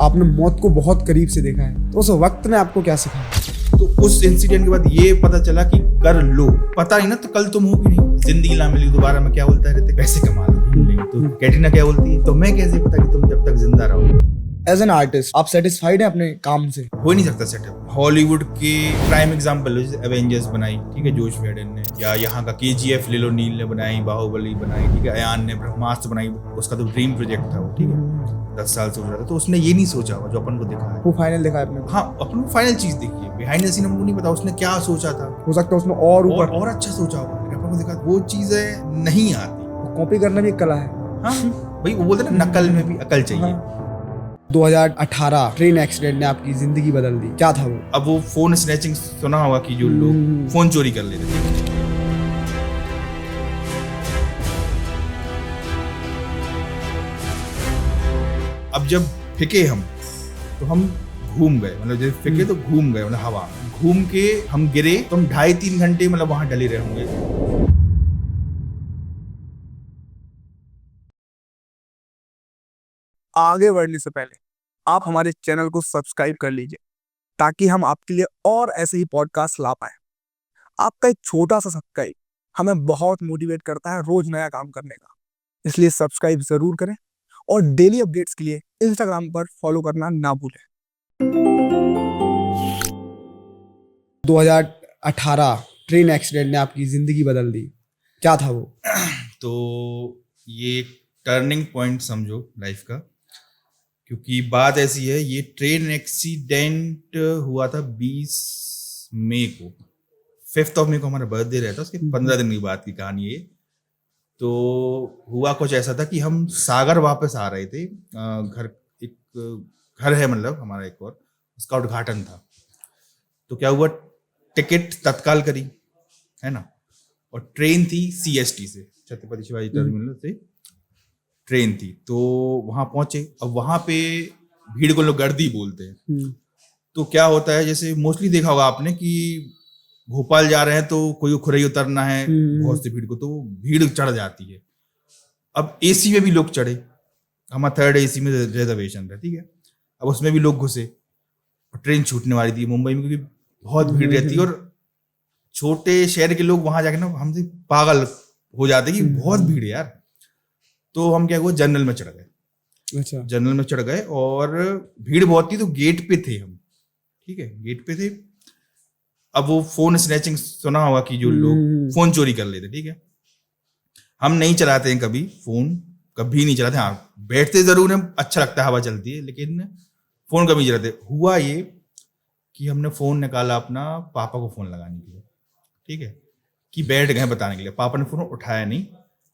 आपने मौत को बहुत करीब से देखा है, तो उस वक्त ने आपको क्या सिखाया? तो उस इंसिडेंट के बाद ये पता चला कि कर लो, पता नहीं ना तो कल तुम हो कि नहीं, जिंदगी ना मिली दोबारा। मैं क्या बोलता है, पैसे कमा लो, घूम लेंगे। तो कैटरीना क्या बोलती है, तो मैं कैसे पता कि तुम जब तक जिंदा रहो। एज एन आर्टिस्ट आप सेटिस्फाइड हैं अपने काम से? हो ही नहीं सकता सेटअप। हॉलीवुड के प्राइम एग्जांपल एवेंजर्स बनाई, ठीक है, जोश वेडन ने, या यहाँ का KGF ले लो, नील ने बनाई, बाहुबली बनाई, ठीक है, अयान ने ब्रह्मास्त्र बनाई। उसका तो ड्रीम प्रोजेक्ट था वो, ठीक है, 10 साल सोच रहा था। तो उसने ये नहीं सोचा हुआ जो अपन को दिखा है। वो फाइनल दिखा है आपने? हाँ, अपन को फाइनल चीज देखी है, बिहाइंड द सीन हमको नहीं पता उसने क्या सोचा था। हो सकता है उसमें और ऊपर और अच्छा सोचा होगा, लेकिन अपन को दिखा वो चीजें नहीं आती। कॉपी करना भी एक कला है। हाँ भाई, वो बोलते ना, नकल में भी अकल चाहिए। 2018 ट्रेन एक्सीडेंट ने आपकी जिंदगी बदल दी, क्या था वो? अब वो फोन स्नैचिंग सुना होगा कि जो लोग फोन चोरी कर लेते थे। अब जब फिके हम, तो हम घूम गए, मतलब जब फिके तो घूम गए, मतलब हवा घूम के हम गिरे, तो हम 2.5-3 घंटे मतलब वहां डले रहे होंगे। आगे बढ़ने से पहले आप हमारे चैनल को सब्सक्राइब कर लीजिए, ताकि हम आपके लिए और ऐसे ही पॉडकास्ट ला पाए। आपका एक छोटा सा सब्सक्राइब हमें बहुत मोटिवेट करता है रोज नया काम करने का, इसलिए सब्सक्राइब जरूर करें और डेली अपडेट्स के लिए इंस्टाग्राम पर फॉलो करना ना भूलें। 2018 ट्रेन एक्सीडेंट ने आपकी जिंदगी बदल दी, क्या था वो? तो ये एक टर्निंग पॉइंट समझो लाइफ का, क्योंकि बात ऐसी है, ये ट्रेन एक्सीडेंट हुआ था 20 मई को, 5th ऑफ मई को हमारा बर्थडे रहता, उसके 15 दिन की बात की कहानी है। तो हुआ कुछ ऐसा था कि हम सागर वापस आ रहे थे, एक घर है मतलब हमारा एक, और उसका उद्घाटन था। तो क्या हुआ, टिकट तत्काल करी, है ना, और ट्रेन थी CST से, छत्रपति शिवाजी टर्मिनल से ट्रेन थी। तो वहां पहुंचे। अब वहां पे भीड़ को लोग गर्दी बोलते हैं। तो क्या होता है, जैसे मोस्टली देखा होगा आपने कि भोपाल जा रहे हैं तो कोई खुरई उतरना है बहुत सी भीड़ को, तो भीड़ चढ़ जाती है। अब AC में भी लोग चढ़े, हमारा 3rd AC में रिजर्वेशन था, ठीक है। अब उसमें भी लोग घुसे और ट्रेन छूटने वाली थी मुंबई में, क्योंकि बहुत भीड़ रहती है और छोटे शहर के लोग वहां जाके ना हमसे पागल हो जाते कि बहुत भीड़ है यार। तो हम क्या हुआ, जनरल में चढ़ गए। अच्छा। जनरल में चढ़ गए और भीड़ बहुत थी, तो गेट पे थे हम, ठीक है, गेट पे थे। अब वो फोन स्नैचिंग सुना होगा कि जो लोग फोन चोरी कर लेते, ठीक है। हम नहीं चलाते हैं कभी फोन, कभी नहीं चलाते। हाँ, बैठते जरूर हैं, अच्छा लगता है, हवा चलती है, लेकिन फोन कभी नहीं चलाते। हुआ ये कि हमने फोन निकाला अपना पापा को फोन लगाने के लिए, ठीक है, कि बैठ गए बताने के लिए। पापा ने फोन उठाया नहीं,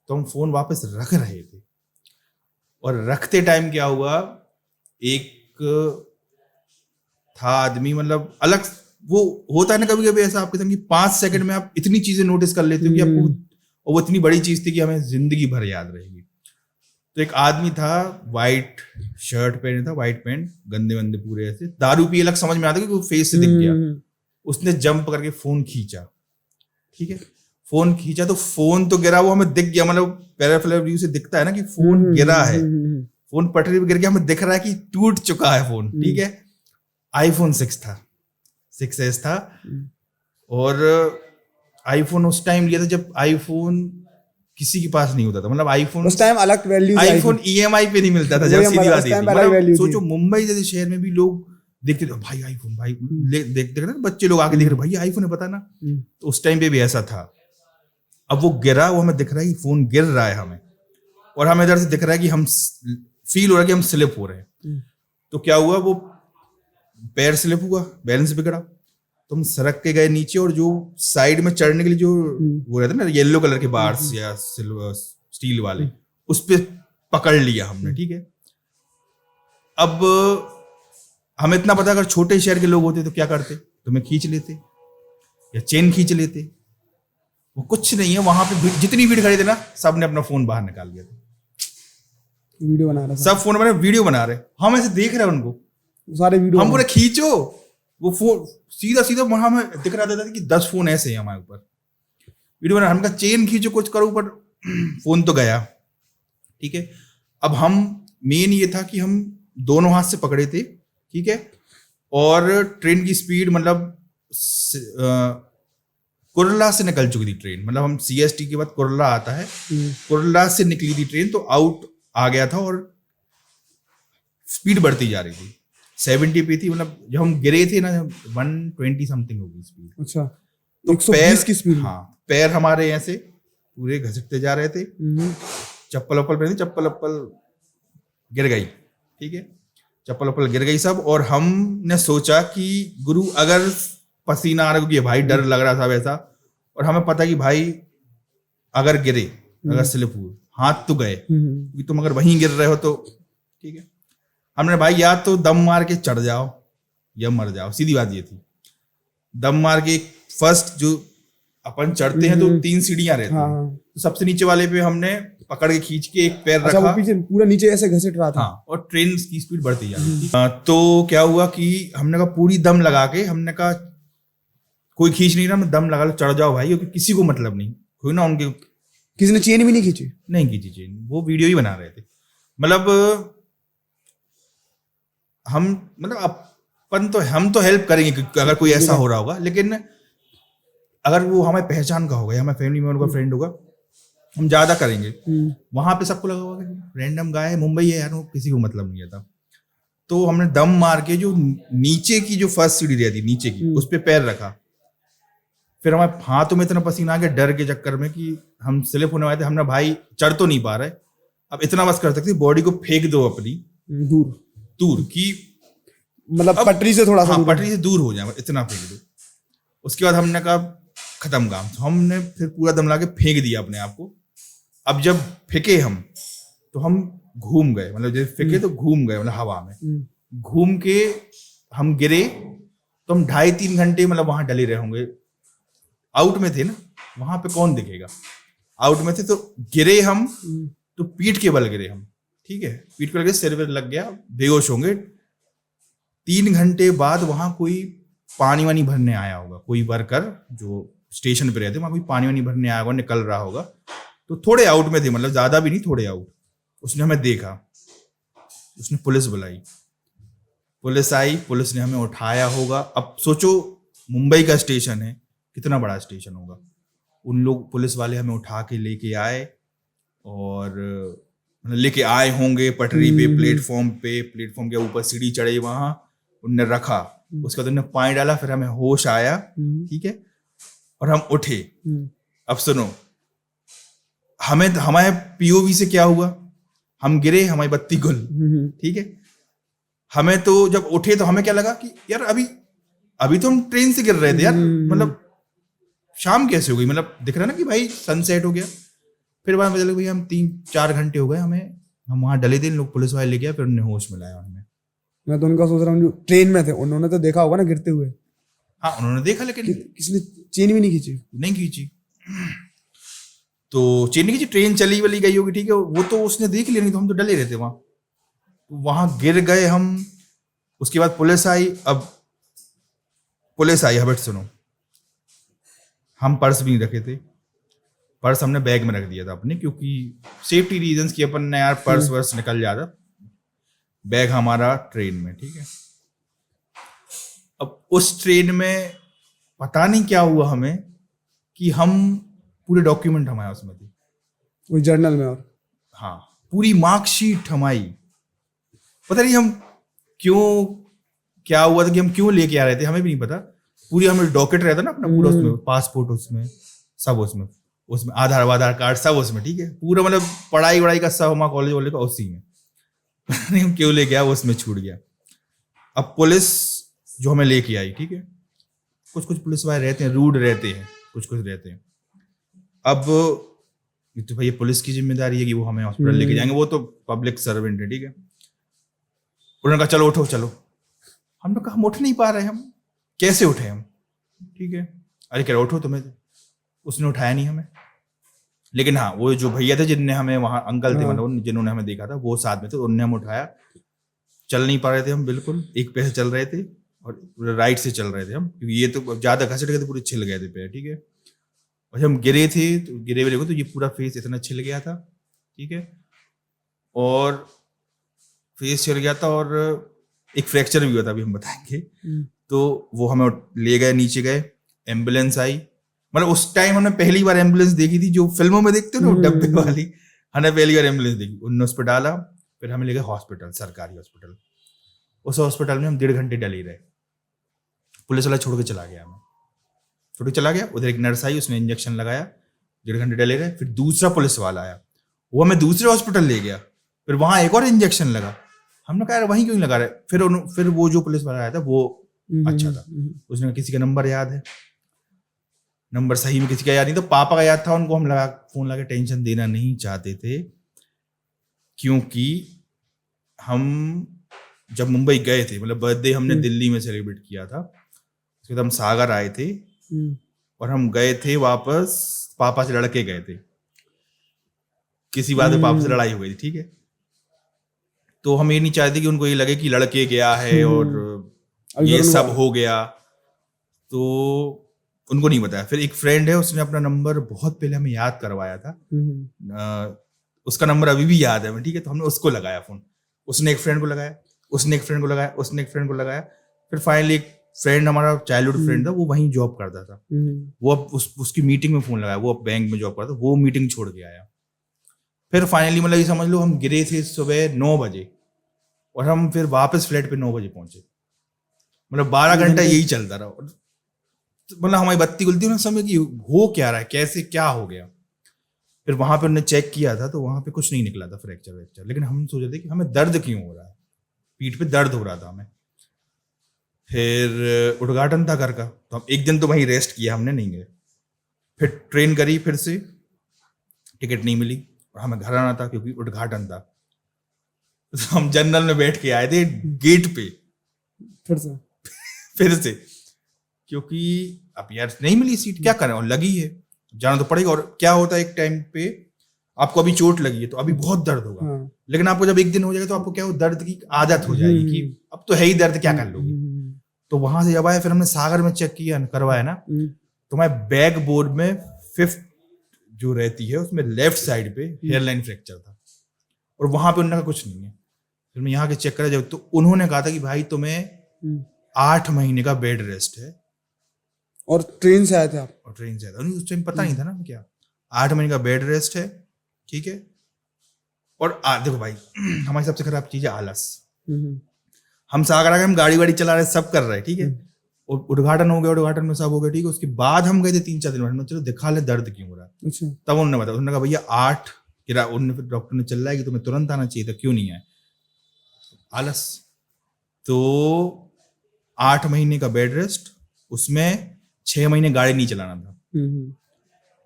तो हम फोन वापस रख रहे थे। और रखते टाइम क्या हुआ, एक था आदमी, मतलब अलग, वो होता है ना कभी कभी ऐसा आपके संग कि 5 सेकंड में आप इतनी चीजें नोटिस कर लेते हो कि आपको, और वो इतनी बड़ी चीज थी कि हमें जिंदगी भर याद रहेगी। तो एक आदमी था, वाइट शर्ट पहने था, वाइट पैंट, गंदे वंदे पूरे ऐसे, दारू पी, अलग समझ में आता कि वो फेस से दिख गया। उसने जंप करके फोन खींचा, ठीक है, फोन खींचा तो फोन तो गिरा, वो हमें दिख गया, मतलब पैराफ्लैश व्यू से दिखता है ना कि फोन गिरा है, फोन पटरी पे गिर गया, हमें दिख रहा है कि टूट चुका है फोन, ठीक है। iPhone 6 था, 6S था। और iPhone उस टाइम लिया था जब iPhone किसी के पास नहीं होता था, मतलब iPhone उस टाइम अलग वैल्यू, iPhone EMI पे नहीं मिलता था, जब सीधी बात थी। मतलब सोचो मुंबई जैसे शहर में भी लोग देखते थे, भाई आईफोन, भाई देखते थे ना, बच्चे लोग आके देख रहे, भैया आईफोन है, पता ना। तो उस टाइम पे भी ऐसा था। अब वो गिरा, वो हमें दिख रहा है कि फोन गिर रहा है हमें, और हमें इधर से दिख रहा है कि हम फील हो रहा है कि हम स्लिप हो रहे हैं। तो क्या हुआ, वो पैर स्लिप हुआ, बैलेंस बिगड़ा, तो हम सड़क के गए नीचे, और जो साइड में चढ़ने के लिए जो वो रहता है ना, येलो कलर के बार्स या सिल्वर स्टील वाले, उस पे पकड़ लिया हमने, ठीक है। अब हमें इतना पता, अगर छोटे शहर के लोग होते तो क्या करते, तो हमें खींच लेते या चेन खींच लेते। वो कुछ नहीं है, वहां पे जितनी भीड़ खड़ी थी ना, सब ने अपना फोन बाहर निकाल लिया था, वीडियो बना रहा, सब फोन में वीडियो बना रहे। हम ऐसे देख रहे हैं उनको, सारे वीडियो हम पूरे खींचो, वो फोन सीधा सीधा वहां में दिख रहा था कि 10 फोन ऐसे हैं हमारे ऊपर, वीडियो बना। हमका चेन खींचो, कुछ करो, पर फोन तो गया, ठीक है। अब हम मेन ये था कि हम दोनों हाथ से पकड़े थे, ठीक है। और ट्रेन की स्पीड मतलब कुर्ला से निकल चुकी थी ट्रेन, मतलब हम CST के बाद कुर्ला आता है, कुर्ला से निकली थी ट्रेन, तो आउट आ गया था और स्पीड बढ़ती जा रही थी, 70 पे थी, मतलब जब हम गिरे थे ना 120 समथिंग हो गई स्पीड। अच्छा, तो 120 की स्पीड। हाँ, पैर हमारे ऐसे पूरे घसकते जा रहे थे, चप्पल वप्पल पहनी, चप्पल वप्पल गिर गई, ठीक है, चप्पल वप्पल गिर गई सब। और हमने सोचा कि गुरु अगर पसीना आ रहा, क्योंकि भाई डर लग रहा था वैसा, और हमें पता कि भाई अगर गिरे, अगर स्लिप हुए, हाथ तो गए, क्योंकि तुम अगर वहीं गिर रहे हो तो ठीक है। हमने भाई या तो दम मार के चढ़ जाओ या मर जाओ, सीधी बात ये थी। दम मार के फर्स्ट जो अपन चढ़ते हैं तो 3 सीढ़ियां रहती हैं, तो सबसे नीचे वाले पे हमने पकड़ के खींच के एक पैर अच्छा, रखा, वो पीछे पूरा नीचे ऐसे घसीट रहा था। हाँ, और ट्रेन की स्पीड बढ़ती जा रही थी। तो क्या हुआ कि हमने कहा पूरी दम लगा के, हमने कहा कोई खींच नहीं रहा, मैं दम लगा लो, चढ़ जाओ भाई, क्योंकि किसी को मतलब नहीं, कोई ना उनके, किसी ने चेन भी नहीं खींची? नहीं खींची चेन, वो वीडियो ही बना रहे थे। मतलब हम, मतलब अपन तो, हम तो हेल्प करेंगे क्योंकि अगर कोई ऐसा हो रहा होगा, लेकिन अगर वो हमें पहचान का होगा या हमारे फैमिली मेंबर का फ्रेंड होगा, हम ज्यादा करेंगे। वहां पे सबको लगा होगा कि रैंडम गाय है, मुंबई है यार, वो किसी को मतलब नहीं था। तो हमने दम मार के जो नीचे की जो फर्स्ट सीढ़ी रहती नीचे की, उस पे पैर रखा। फिर हमारे हाथों में इतना पसीना आ गया डर के चक्कर में कि हम स्लिप होने वाले थे। हमने भाई चढ़ तो नहीं पा रहे, अब इतना बस कर सकते, बॉडी को फेंक दो अपनी दूर की, मतलब पटरी से थोड़ा सा, हाँ, पटरी से दूर हो जाए, इतना फेंक दो। उसके बाद हमने कहा खत्म काम, तो हमने फिर पूरा दम ला के फेंक दिया अपने आप को। अब जब फेंके हम, तो हम घूम गए, मतलब जब फेंके तो घूम गए, मतलब हवा में घूम के हम गिरे। तो हम 2.5-3 घंटे मतलब वहां डले रहे होंगे, आउट में थे ना, वहां पे कौन दिखेगा, आउट में थे। तो गिरे हम, तो पीठ के बल गिरे हम, ठीक है, पीठ के बल गिरे, सिर पे लग गया, बेहोश होंगे। 3 घंटे बाद वहां कोई पानी वानी भरने आया होगा, कोई वर्कर जो स्टेशन पे रहते, वहां कोई पानी वानी भरने आया होगा, निकल रहा होगा। तो थोड़े आउट में थे, मतलब ज्यादा भी नहीं, थोड़े आउट। उसने हमें देखा, उसने पुलिस बुलाई, पुलिस आई, पुलिस ने हमें उठाया होगा। अब सोचो मुंबई का स्टेशन है, कितना बड़ा स्टेशन होगा। उन लोग, पुलिस वाले हमें उठा के लेके आए, और मतलब लेके आए होंगे पटरी पे, प्लेटफॉर्म के ऊपर सीढ़ी चढ़े, वहां उनने रखा। उसके बाद उन्होंने पानी डाला, फिर हमें होश आया, ठीक है, और हम उठे। अब सुनो, हमारे POV से क्या हुआ, हम गिरे, हमारी बत्ती गुल, ठीक है। हमें तो जब उठे तो हमें क्या लगा कि यार अभी तो हम ट्रेन से गिर रहे थे यार, मतलब शाम कैसे हो गई, मतलब दिख रहा ना कि भाई सनसेट हो गया। फिर बाद में पता लगा भाई हम 3-4 घंटे हो गए हमें, हम वहां डले थे, लोग पुलिस वाले ले गया, फिर उन्होंने होश मिलाया हमें। मैं तो उनका सोच रहा हूँ, जो ट्रेन में थे उन्होंने तो देखा होगा ना गिरते हुए। हाँ, उन्होंने देखा, लेकिन किसने चेन भी नहीं खींची? नहीं खींची, तो चेन नहीं खींची, ट्रेन चली वली गई होगी, ठीक है, वो तो उसने देख लिया, नहीं तो हम तो डले रहते वहां। वहां गिर गए हम। उसके बाद पुलिस आई। अब पुलिस आई, हबट सुनो, हम पर्स भी नहीं रखे थे, पर्स हमने बैग में रख दिया था अपने, क्योंकि सेफ्टी रीजंस की, अपन ने यार पर्स वर्स निकल जाता, बैग हमारा ट्रेन में, ठीक है। अब उस ट्रेन में पता नहीं क्या हुआ हमें कि हम पूरे डॉक्यूमेंट हमारे उसमें थे, वो जर्नल में, और हाँ, पूरी मार्कशीट हमारी, पता नहीं हम क्यों, क्या हुआ था कि हम क्यों लेके आ रहे थे, हमें भी नहीं पता। पूरी हमें डॉक्यूमेंट रहता ना अपना पूरा, उसमें पासपोर्ट, उसमें सब, उसमें आधार कार्ड सब उसमें, ठीक है, पूरा, मतलब पढ़ाई वढ़ाई का सब हमारा कॉलेज वाले का उसी में। नहीं हम क्यों लेके आया, वो उसमें छूट गया। अब पुलिस जो हमें लेके आई, ठीक है, कुछ पुलिस वाले रहते हैं, रूड रहते हैं, कुछ रहते हैं। अब तो भाई पुलिस की जिम्मेदारी है कि वो हमें हॉस्पिटल लेके जाएंगे, वो तो पब्लिक सर्वेंट है, ठीक है। उन्होंने कहा चलो उठो, चलो। हमने कहा हम उठ नहीं पा रहे, हम कैसे उठे हम, ठीक है। अरे कह रहे उठो तुम्हें, उसने उठाया नहीं हमें। लेकिन हाँ, वो जो भैया थे जिनने हमें वहां, अंकल थे मतलब जिन्होंने हमें देखा था, वो साथ में थे, उन्होंने हम उठाया। चल नहीं पा रहे थे हम, बिल्कुल एक पैर चल रहे थे और राइट से चल रहे थे हम, क्योंकि ये तो ज्यादा घसट गए थे, पूरे छिल गए थे पैर, ठीक है। और जब हम गिरे थे, तो गिरे हुए तो ये पूरा फेस इतना छिल गया था, ठीक है। और फेस चल गया था और एक फ्रैक्चर भी हुआ था, अभी हम बताएंगे। तो वो हमें ले गए, नीचे गए, एम्बुलेंस आई। मतलब उस टाइम हमने पहली बार एम्बुलेंस देखी थी, जो फिल्मों में देखते हो ना डब्बे वाली, हमने पहली बार एम्बुलेंस देखी। उन्होंने उस पर डाला, फिर हमें ले गए हॉस्पिटल, सरकारी हॉस्पिटल। उस हॉस्पिटल में हम 1.5 घंटे डले रहे। पुलिस वाला छोड़ के चला गया, हमें छोड़ के चला गया। उधर एक नर्स आई, उसने इंजेक्शन लगाया, 1.5 घंटे डले रहे। फिर दूसरा पुलिस वाला आया, वो हमें दूसरे हॉस्पिटल ले गया, फिर वहां एक और इंजेक्शन लगा। हमने कहा वहीं क्यों लगा रहे। फिर वो जो पुलिस वाला आया था वो अच्छा था, उसने कहा किसी का नंबर याद है, नंबर सही में किसी का याद नहीं, तो पापा का याद था। उनको हम फोन लगा, टेंशन देना नहीं चाहते थे, क्योंकि हम जब मुंबई गए थे, मतलब बर्थडे हमने दिल्ली में सेलिब्रेट किया था, उसके बाद हम सागर आए थे और हम गए थे वापस, पापा से लड़के गए थे, किसी बात में पापा से लड़ाई हो गई थी, ठीक है। तो हम ये नहीं चाहते कि उनको ये लगे कि लड़के गया है और ये सब हो गया, तो उनको नहीं बताया। फिर एक फ्रेंड है, उसने अपना नंबर बहुत पहले हमें याद करवाया था, उसका नंबर अभी भी याद है हमें, ठीक है। तो हमने उसको लगाया फोन, उसने एक फ्रेंड को लगाया, उसने एक फ्रेंड को लगाया, उसने एक फ्रेंड को लगाया। फिर फाइनली एक फ्रेंड, हमारा चाइल्डहुड फ्रेंड था, वो वहीं जॉब करता था, वो अब उसकी मीटिंग में फोन लगाया, वो अब बैंक में जॉब करता था, वो मीटिंग छोड़ के आया। फिर फाइनली मतलब ये समझ लो हम गिरे थे सुबह 9 बजे और हम फिर वापस फ्लैट पे 9 बजे पहुंचे, मतलब 12 घंटा यही चलता रहा। मतलब हमारी बत्ती गुलती ना समय की हो क्या रहा है, कैसे क्या हो गया। फिर वहां पे उन्होंने चेक किया था, तो वहां पे कुछ नहीं निकला था फ्रैक्चर वैक्चर, लेकिन हम सोच रहे थे कि हमें दर्द क्यों हो रहा है, पीठ पे दर्द हो रहा था हमें। फिर उद्घाटन था घर का, तो हम एक दिन तो वहीं रेस्ट किया, हमने नहीं गए। फिर ट्रेन करी, फिर से टिकट नहीं मिली और हमें घर आना था क्योंकि उद्घाटन था। तो हम जनरल में बैठ के आए थे गेट पे फिर से क्योंकि अब यार नहीं मिली सीट, क्या करें, और लगी है, जाना तो पड़ेगा। और क्या होता है एक टाइम पे आपको अभी चोट लगी है तो अभी बहुत दर्द होगा, लेकिन आपको जब एक दिन हो जाएगा तो आपको क्या हो, दर्द की आदत हो जाएगी कि अब तो है ही दर्द, क्या कर लोगे। तो वहां से जब आए, फिर हमने सागर में चेक किया, करवाया ना, तो मैं बैक बोर्ड में 5th जो रहती है उसमें लेफ्ट साइड पे हेयरलाइन फ्रैक्चर था, और वहां पे उन्होंने कहा कुछ नहीं है। फिर मैं यहाँ के चेक करा जब, तो उन्होंने कहा था कि भाई तुम्हें 8 महीने का बेड रेस्ट है। और ट्रेन से आए थे आप? और ट्रेन से आया था, उस टाइम पता नहीं था ना क्या, 8 महीने का बेड रेस्ट है, ठीक है। और देखो भाई हमारी सबसे खराब चीज है आलस। हम सागर आ गए, हम गाड़ी वाड़ी चला रहे, सब कर रहे, ठीक है, और उद्घाटन हो गया, उद्घाटन में सब हो गया, ठीक है। उसके बाद हम गए थे 3-4 दिन बाद, चलो दिखा ले दर्द क्यों हो रहा है। अच्छा। तब उन्होंने बताया, उन्होंने कहा भैया 8, उन्होंने फिर डॉक्टर ने चल रहा है कि तुम्हें तुरंत आना चाहिए था, क्यों नहीं आए, आलस। तो 8 महीने का बेड रेस्ट, उसमें 6 महीने गाड़ी नहीं चलाना था,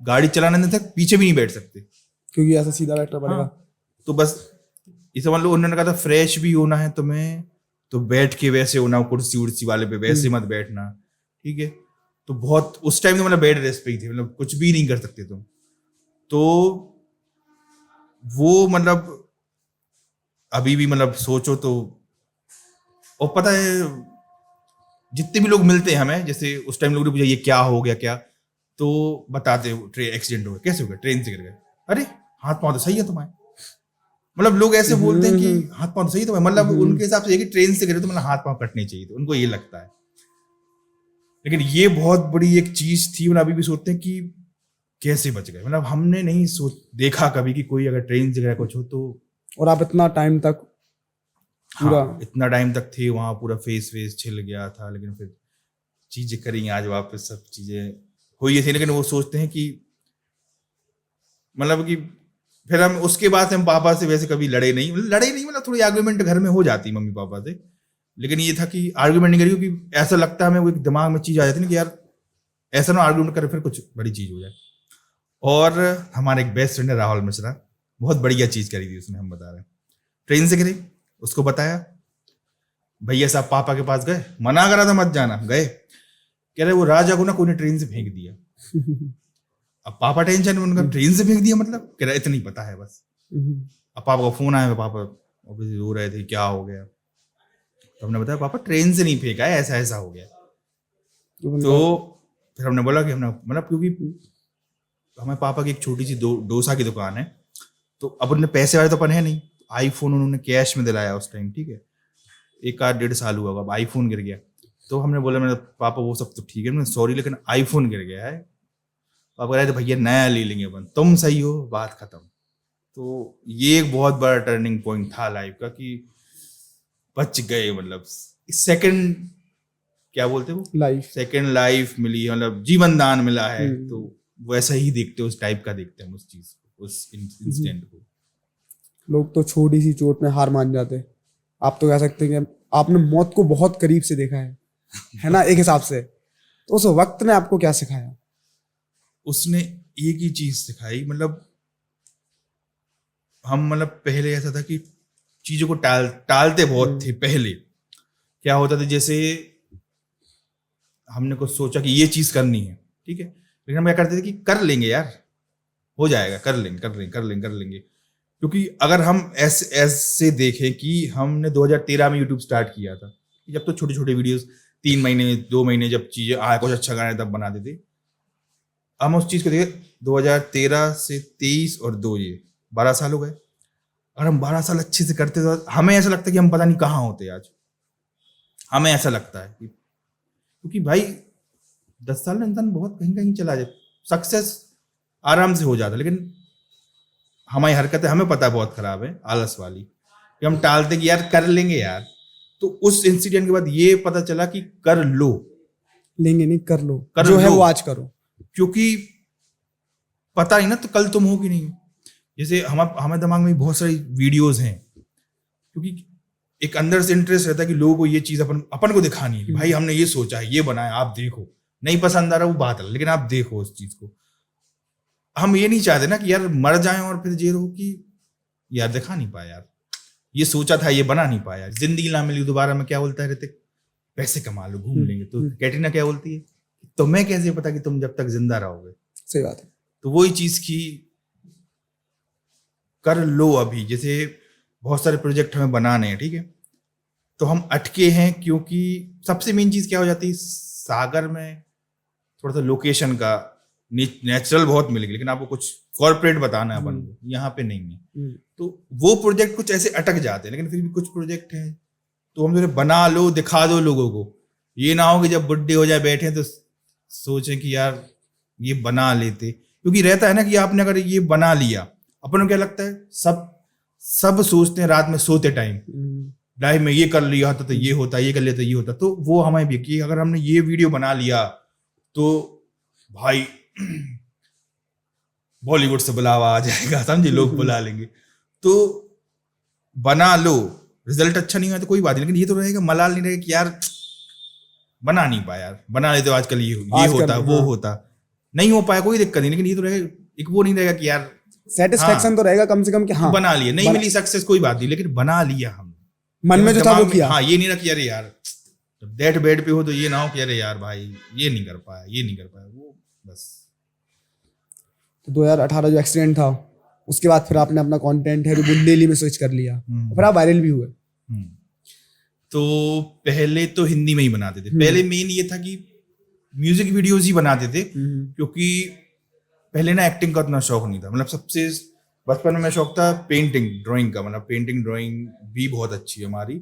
गाड़ी चलाने नहीं था, पीछे भी नहीं बैठ सकते क्योंकि ऐसा सीधा बैठना पड़ेगा। तो बस ये समझ लो, उन्होंने कहा था फ्रेश भी होना है तुम्हें तो बैठ के वैसे होना, कुर्सी उर्सी वाले पे वैसे मत बैठना, ठीक है। तो बहुत उस टाइम तो मतलब बेड रेस्ट पे ही थे, मतलब कुछ भी नहीं कर सकते तुम। तो वो मतलब अभी भी मतलब सोचो तो, और पता है जितने भी लोग मिलते हैं हमें, जैसे उस टाइम लोग ने पूछा ये क्या हो गया क्या, तो बताते ट्रेन एक्सीडेंट हो गया, कैसे हो गया, ट्रेन से गिर गए। अरे हाथ पांव तो सही है तुम्हारे, मतलब लोग ऐसे बोलते हैं कि हाथ पांव तो सही है तुम्हारे, मतलब उनके हिसाब से ये कि ट्रेन से गिरे तो मतलब हाथ पांव कटने चाहिए, तो उनको ये लगता है। लेकिन ये बहुत बड़ी एक चीज थी, मतलब अभी भी सोचते हैं कि कैसे बच गए, मतलब हमने नहीं देखा कभी कि कोई अगर ट्रेन से गिरा कुछ हो तो। और आप इतना टाइम तक पूरा, हाँ, इतना टाइम तक थे वहां, पूरा फेस छिल गया था, लेकिन फिर चीजें करी आज वापस, सब चीजें हुई थी। लेकिन वो सोचते हैं कि मतलब कि फिर हम उसके बाद हम पापा से वैसे कभी लड़े नहीं, मतलब थोड़ी आर्ग्यूमेंट घर में हो जाती मम्मी पापा से, लेकिन ये था कि आर्ग्यूमेंट नहीं करी, क्योंकि ऐसा लगता है हमें, वो दिमाग में चीज आ जाती है ना कि यार ऐसा ना आर्ग्यूमेंट करे फिर कुछ बड़ी चीज हो जाए। और हमारे एक बेस्ट फ्रेंड है राहुल मिश्रा, बहुत बढ़िया चीज करी थी उसने, हम बता रहे हैं। ट्रेन से गिरे, उसको बताया, भैया साहब पापा के पास गए, मना करा था मत जाना, गए, कह रहे वो राजा को ना कोई ने ट्रेन से फेंक दिया। अब पापा टेंशन में, उनका ट्रेन से फेंक दिया मतलब, कह रहा इतना ही पता है बस। अब पापा का फोन आया, पापा ऑब्वियसली रो रहे थे क्या हो गया, तो हमने बताया पापा ट्रेन से नहीं फेंका है, ऐसा ऐसा हो गया। तो फिर हमने बोला कि हमने मतलब, क्योंकि हमारे पापा की एक छोटी सी डोसा की दुकान है, तो अब उनने पैसे वाले तो अपन है नहीं, आईफोन उन्होंने कैश में दिलाया उस टाइम, ठीक है, 1 आध 1.5 साल हुआ, अब आईफोन गिर गया। तो हमने बोला, मेरे पापा वो सब तो ठीक है, मैं सॉरी लेकिन आईफोन गिर गया है। पापा कह रहे थे भैया नया ले लेंगे अपन, तुम सही हो, बात खत्म। तो ये एक बहुत बड़ा टर्निंग पॉइंट था लाइफ का कि बच गए, मतलब सेकंड क्या बोलते हैं वो, लाइफ। सेकंड लाइफ मिली, मतलब जीवन दान मिला है। तो वैसा ही देखते हैं, उस टाइप का देखते हैं उस चीज को, उस इंसिडेंट को। लोग तो छोटी सी चोट में हार मान जाते, आप तो कह सकते हैं कि आपने मौत को बहुत करीब से देखा है ना, एक हिसाब से। तो उस वक्त ने आपको क्या सिखाया? उसने एक ही चीज सिखाई, मतलब हम, मतलब पहले ऐसा था कि चीजों को टालते बहुत थे। पहले क्या होता था, जैसे हमने कुछ सोचा कि ये चीज करनी है, ठीक है, लेकिन हम क्या करते थे कि कर लेंगे यार, हो जाएगा, कर लेंगे। क्योंकि अगर हम ऐसे देखें कि हमने 2013 में यूट्यूब स्टार्ट किया था, जब तो छोटे छोटे वीडियोस 3 महीने 2 महीने जब चीजें आए, कुछ अच्छा गाने तब बनाते थे। हम उस चीज को देखें, 2013 से 23 और 2, ये 12 साल हो गए। अगर हम 12 साल अच्छे से करते तो हमें ऐसा लगता है कि हम पता नहीं कहाँ होते आज। हमें ऐसा लगता है क्योंकि भाई 10 साल में इंसान बहुत कहीं कहीं चला जाए, सक्सेस आराम से हो जाता, लेकिन हमारी हरकतें हमें पता है बहुत खराब है, आलस वाली, कि हम टालते कि यार कर लेंगे यार। तो उस इंसिडेंट के बाद ये पता चला कि कर लो, लेंगे नहीं, कर लो, कर जो लो, है वो आज करो, क्योंकि पता नहीं ना तो कल तुम हो कि नहीं। जैसे हमारे दिमाग में बहुत सारी वीडियोस हैं, क्योंकि एक अंदर से इंटरेस्ट रहता है कि लोगों को ये चीज अपन को दिखानी है, भाई हमने ये सोचा है, ये बनाया, आप देखो, नहीं पसंद आ रहा वो बात है, लेकिन आप देखो उस चीज को। हम ये नहीं चाहते ना कि यार मर जाएं और फिर ये रहो कि यार दिखा नहीं पाया, यार ये सोचा था, ये बना नहीं पाया, जिंदगी ना मिली दोबारा में। क्या बोलता है ऋतिक, पैसे कमा लो, घूम लेंगे। तो कैटरीना क्या बोलती है, तुम्हें कैसे पता कि तुम जब तक जिंदा रहोगे। सही बात है। तो वही चीज की कर लो अभी। जैसे बहुत सारे प्रोजेक्ट हमें बनाने हैं, ठीक है, तो हम अटके हैं क्योंकि सबसे मेन चीज क्या हो जाती है, सागर में थोड़ा सा लोकेशन का नेचुरल बहुत मिलेगी, लेकिन आपको कुछ कॉर्पोरेट बताना है अपन को, यहाँ पे नहीं है। तो वो प्रोजेक्ट कुछ ऐसे अटक जाते हैं, लेकिन फिर भी कुछ प्रोजेक्ट हैं तो हम जो बना लो, दिखा दो लोगों को। ये ना हो कि जब बुढ़े हो जाए बैठे तो सोचें कि यार ये बना लेते, क्योंकि रहता है ना कि आपने अगर ये बना लिया, अपन को क्या लगता है, सब सोचते हैं रात में सोते टाइम, लाइफ में ये कर लिया होता तो ये होता, ये कर लिया तो ये होता। तो वो हमें भी कि अगर हमने ये वीडियो बना लिया तो भाई बॉलीवुड से बुलावा आ जाएगा, समझे, लोग बुला लेंगे। तो बना लो, रिजल्ट अच्छा नहीं हुआ तो कोई बात नहीं, लेकिन ये तो रहेगा, मलाल नहीं रहेगा कि यार बना नहीं पाया, यार बना लेते तो आजकल ये होता, वो होता, नहीं हो पाया कोई दिक्कत नहीं, लेकिन ये तो रहेगा, एक वो नहीं रहेगा कि यार सेटिस्फेक्शन तो रहेगा कम से कम कि हाँ बना लिया, नहीं मिली सक्सेस कोई बात नहीं, लेकिन बना लिया हम, मन में जो था वो किया। हाँ, ये नहीं रखी अरे यार जब डेट बेड पे हो तो ये ना हो कि अरे यार भाई ये नहीं कर पाया, वो बस। तो 2018 जो एक्सीडेंट था, उसके बाद फिर आपने अपना कंटेंट है जो बुंदेली में स्विच कर लिया, फिर आप वायरल भी हुए। तो पहले तो हिंदी में ही बनाते थे, पहले मेन ये था कि म्यूजिक वीडियोस ही बनाते थे, क्योंकि पहले ना एक्टिंग का उतना शौक नहीं था। मतलब सबसे बचपन में शौक था पेंटिंग ड्राइंग का, मतलब पेंटिंग ड्राइंग भी बहुत अच्छी है हमारी,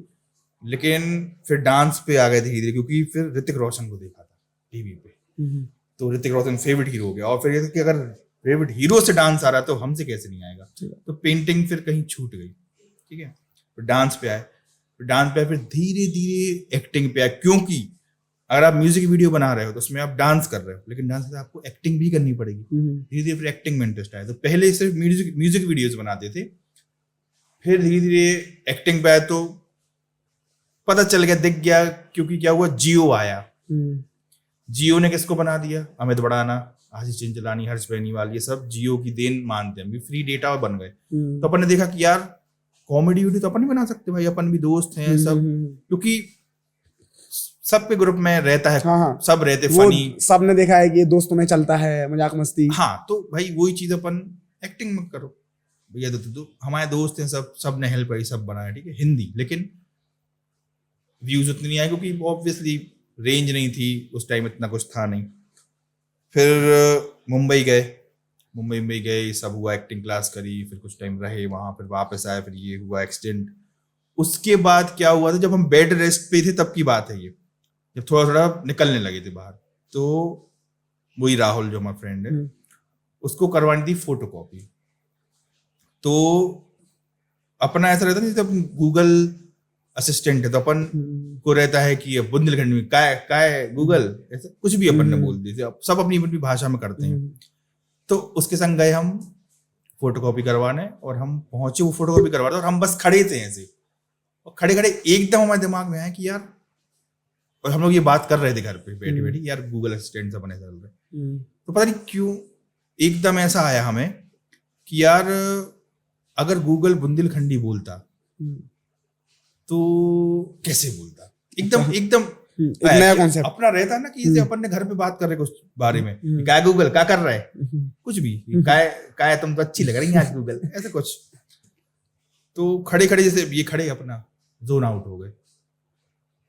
लेकिन फिर डांस पे आ गए धीरे धीरे, क्योंकि फिर ऋतिक रोशन को देखा था टीवी पे, तो ऋतिक रोशन फेवरेट हीरो हो गया, और फिर ये था कि अगर फेवरेट हीरो से डांस आ रहा तो हमसे कैसे नहीं आएगा। तो पेंटिंग फिर कहीं छूट गई, ठीक है, फिर डांस पे आए, फिर धीरे धीरे एक्टिंग पे आए, क्योंकि अगर आप म्यूजिक वीडियो बना रहे हो तो उसमें आप डांस कर रहे हो, लेकिन डांस से आपको एक्टिंग भी करनी पड़ेगी। धीरे धीरे फिर एक्टिंग में इंटरेस्ट आया। तो पहले सिर्फ म्यूजिक वीडियोस बनाते थे, फिर धीरे धीरे एक्टिंग पे आए, तो पता चल गया, दिख गया, क्योंकि क्या हुआ, जियो आया। जियो ने किसको बना दिया, अमित बड़ाना, आशीष चिंचलानी, हर्ष बेनीवाल, ये सब जियो की देन मानते हैं, फ्री डेटा बन गए। तो अपन ने देखा कि यार कॉमेडी वीडियो तो अपन भी बना सकते भाई, अपन भी दोस्त हैं सब, क्योंकि सबके ग्रुप में रहता है, हाँ, सब रहते फनी, सबने देखा है कि दोस्तों में चलता है मजाक मस्ती। हाँ, तो भाई वही चीज अपन एक्टिंग में करो भैया। तो हमारे दोस्त हैं सब ने हेल्प करी, सब बनाया, ठीक है, हिंदी, लेकिन व्यूज उतनी नहीं आए, क्योंकि ऑब्वियसली रेंज नहीं थी उस टाइम, इतना कुछ था नहीं। फिर मुंबई गए, मुंबई में गए, सब हुआ, एक्टिंग क्लास करी, फिर कुछ टाइम रहे वहां, फिर वापस आए, फिर ये हुआ एक्सीडेंट। उसके बाद क्या हुआ था, जब हम बेड रेस्ट पे थे तब की बात है ये, जब थोड़ा थोड़ा निकलने लगे थे बाहर, तो वही राहुल जो हमारा फ्रेंड है, उसको करवानी थी फोटोकॉपी। तो अपना ऐसा रहता नहीं, जब गूगल असिस्टेंट है तो अपन को रहता है कि बुंदेलखंड में क्या है गूगल, ऐसा कुछ भी अपन ने बोल दिया, सब अपनी अपनी भाषा में करते हैं। तो उसके संग गए हम फोटोकॉपी करवाने, और हम पहुंचे, वो फोटोकॉपी करवा रहे, और हम बस खड़े थे ऐसे, और खड़े खड़े एकदम हमारे दिमाग में आया कि यार, और हम लोग ये बात कर रहे थे घर पे बैठी बैठी, यार गूगल असिस्टेंट से बने चल रहे, तो पता नहीं क्यों एकदम ऐसा आया हमें कि यार अगर गूगल बुंदेलखंडी बोलता तो कैसे बोलता, एकदम एकदम नया कॉन्सेप्ट अपना रहता ना कि जैसे अपन ने घर पे बात कर रहे कुछ बारे में, क्या गूगल क्या कर रहा है, कुछ भी, क्या तुम तो अच्छी लग रही है आज गूगल, ऐसे कुछ। तो खड़े खड़े जैसे ये खड़े अपना जोन आउट हो गए,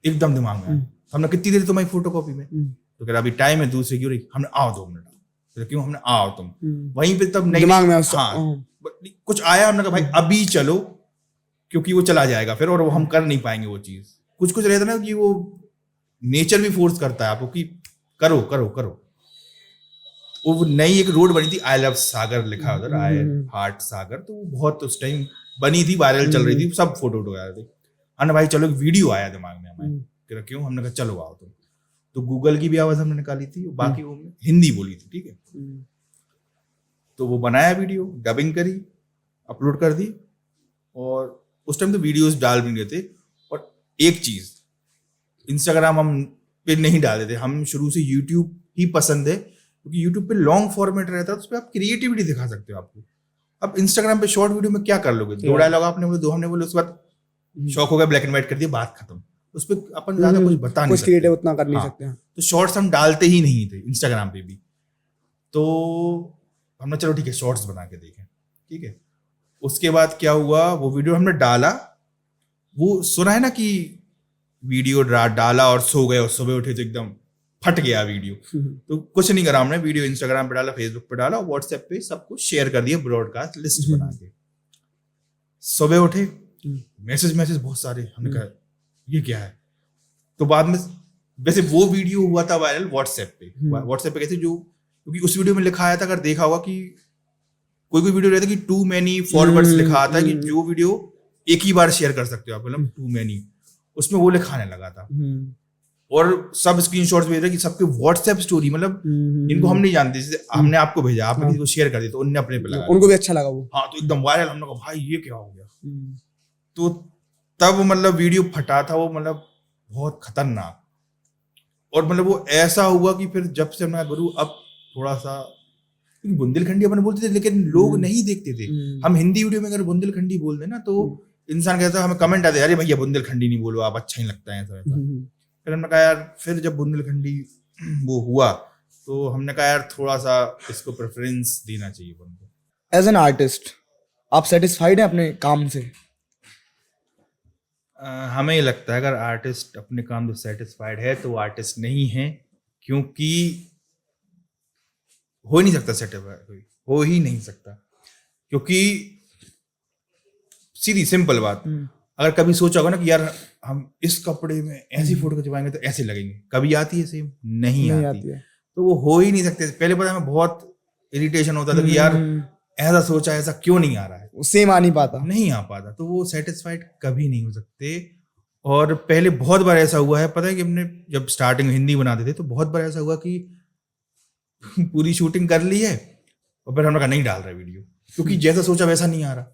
एकदम दिमाग में हमने कितनी देर तुम्हारी फोटोकॉपी में, तो कह रहा अभी टाइम है दूसरे की, हमने आओ 2 मिनट, तो क्यों, हमने आओ तुम वहीं पे, तब नहीं दिमाग में हाँ कुछ आया, हमने कहा भाई अभी चलो, क्योंकि वो चला जाएगा फिर, और वो हम कर नहीं पाएंगे वो चीज। कुछ कुछ रहता ना कि वो नेचर भी फोर्स करता है आपको कि करो करो करो। वो नई एक रोड बनी थी, आई लव सागर लिखा उधर, आई हार्ट सागर, तो वो बहुत उस टाइम बनी थी, वायरल चल रही थी, सब फोटो उठो आए थे। अन्ना भाई चलो, एक वीडियो आया दिमाग में हमें, क्यों, हमने कहा चलो आओ तुम, तो गूगल की भी आवाज हमने निकाली थी, बाकी वो हिंदी बोली थी, ठीक है। तो वो बनाया वीडियो, डबिंग करी, अपलोड कर दी, और उस टाइम तो वीडियोस डाल भी नहीं रहे थे। और एक चीज, इंस्टाग्राम हम पे नहीं डालते थे, हम शुरू से यूट्यूब ही पसंद है, क्योंकि यूट्यूब पे लॉन्ग फॉर्मेट रहता है, तो उस पर आप क्रिएटिविटी दिखा सकते हो आपको। अब इंस्टाग्राम पे शॉर्ट वीडियो में क्या कर लोगे, 2 डायलॉग आपने बोले, 2 हमने बोले, उसके बाद शौक हो गया, ब्लैक एंड व्हाइट कर दिया, बात खत्म। उस पर अपन ज्यादा कुछ बता नहीं सकते, क्रिएटिव उतना कर नहीं सकते हैं। तो शॉर्ट्स हम डालते ही नहीं थे इंस्टाग्राम पे भी, तो हमने चलो ठीक है शॉर्ट्स बना के देखें, ठीक है। उसके बाद क्या हुआ, वो वीडियो हमने डाला, वो सुना है ना कि वीडियो डाला और सो गए, और सुबह उठे तो एकदम फट गया वीडियो। तो कुछ नहीं करा हमने, वीडियो इंस्टाग्राम पे डाला, फेसबुक पे डाला, व्हाट्सएप पे सब कुछ शेयर कर दिया, ब्रॉडकास्ट लिस्ट बना के। सुबह उठे, मैसेज बहुत सारे, हमने कहा ये क्या है। तो बाद में वैसे वो वीडियो हुआ था वायरल व्हाट्सएप पे कैसे, जो क्योंकि उस वीडियो में लिखा आया था, अगर देखा होगा कि कोई वीडियो रहता है कि टू मैनी फॉरवर्ड्स लिखा आता है कि जो वीडियो एक ही बार शेयर कर सकते हो आप, मतलब टू मैनी, उसमें वो लिखाने लगा था। और सब स्क्रीनशॉट्स भेज रहे कि सबके व्हाट्सएप स्टोरी, मतलब इनको हम नहीं जानते, जैसे हमने आपको भेजा, आपने किसी को शेयर कर दिया, तो उनने अपने पे लगा, उनको भी अच्छा लगा वो, हाँ, तो एकदम वायरल। हमने कहा भाई ये क्या हो गया। तो तब मतलब वीडियो फटा था वो, मतलब बहुत खतरनाक। और मतलब वो ऐसा हुआ कि फिर जब से मैं गुरु, अब थोड़ा सा बुंदेलखंडी अपन बोलते थे, लेकिन लोग नहीं देखते थे। हम हिंदी वीडियो में अगर बुंदेलखंडी बोल देना तो इंसान कहता है, हमें कमेंट आते, अरे भैया बुंदेलखंडी नहीं बोलो आप, अच्छा नहीं लगता है ऐसा। फिर हमने कहा यार, फिर जब बुंदेलखंडी वो हुआ, तो हमने कहा यार थोड़ा सा इसको प्रेफरेंस देना चाहिए अपन को। एज एन आर्टिस्ट आप सेटिस्फाइड हैं अपने काम से? हमें ये लगता है अगर आर्टिस्ट अपने काम से सेटिस्फाइड है तो वो आर्टिस्ट नहीं है, क्योंकि हो ही नहीं सकता सेटिस्फाइड, हो ही नहीं सकता। क्योंकि सीधी सिंपल बात, अगर कभी सोचा होगा ना कि यार हम इस कपड़े में ऐसी फोटो खिंचवाएंगे तो ऐसे लगेंगे, कभी आती है सेम? नहीं आती है। तो वो हो ही नहीं सकते। पहले पता है, हमें बहुत इरिटेशन होता था कि यार ऐसा सोचा, ऐसा क्यों नहीं आ रहा है, सेम आ नहीं पाता। तो वो सेटिस्फाइड कभी नहीं हो सकते। और पहले बहुत बार ऐसा हुआ है, पता है कि हमने जब स्टार्टिंग हिंदी बनाते थे तो बहुत बार ऐसा हुआ कि पूरी शूटिंग कर ली है और फिर हमने कहा नहीं डाल रहा वीडियो, क्योंकि जैसा सोचा वैसा नहीं आ रहा।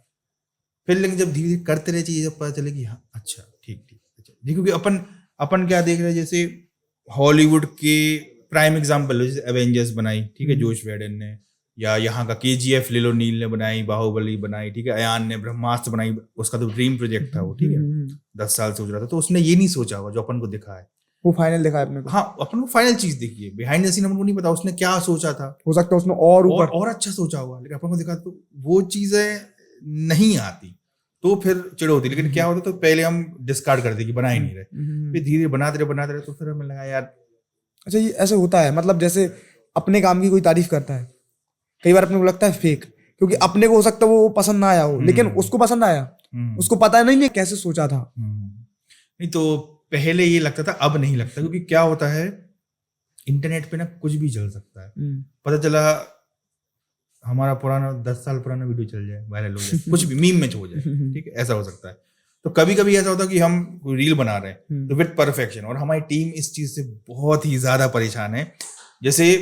फिर लेकिन जब धीरे धीरे करते रहे चीजें, जब पता चले कि हाँ अच्छा ठीक, क्योंकि अपन क्या देख रहे हैं, जैसे हॉलीवुड के प्राइम एग्जाम्पल जैसे एवेंजर्स बनाई, ठीक है, जोश वेडन ने, या यहाँ का KGF ले लो, नील ने बनाई, बाहुबली बनाई, ठीक है, अयान ने ब्रह्मास्त्र बनाई, उसका तो ड्रीम प्रोजेक्ट था वो, ठीक है, 10 साल सोच रहा था। तो उसने ये नहीं सोचा होगा जो अपन को दिखा है, वो फाइनल दिखा है अपने को। हाँ, अपन को फाइनल चीज देखी है, बिहाइंड द सीन अपन को नहीं पता उसने क्या सोचा था। हो सकता है उसने और ऊपर और अच्छा सोचा होगा, लेकिन अपन को दिखा तो वो चीजें नहीं आती, तो फिर चिड़ होती। लेकिन क्या होता, तो पहले हम डिस्कार्ड करते कि बना ही नहीं रहे, फिर धीरे बनाते रहे, तो फिर हमें लगा यार। अच्छा, ये ऐसा होता है, मतलब जैसे अपने काम की कोई तारीफ करता है कई बार अपने को लगता है फेक, क्योंकि अपने को हो सकता है वो पसंद ना आया हो, लेकिन उसको पसंद आया, उसको पता नहीं है कैसे सोचा था। नहीं तो पहले ये लगता था, अब नहीं लगता, क्योंकि क्या होता है इंटरनेट पे ना कुछ भी चल सकता है। पता चला हमारा पुराना 10 साल पुराना वीडियो चल जाए, वायरल हो जाए, कुछ भी मीम में हो जाए, ठीक है, ऐसा हो सकता है। तो कभी कभी ऐसा होता है कि हम कोई रील बना रहे हैं तो विद परफेक्शन, और हमारी टीम इस चीज से बहुत ही ज्यादा परेशान है। जैसे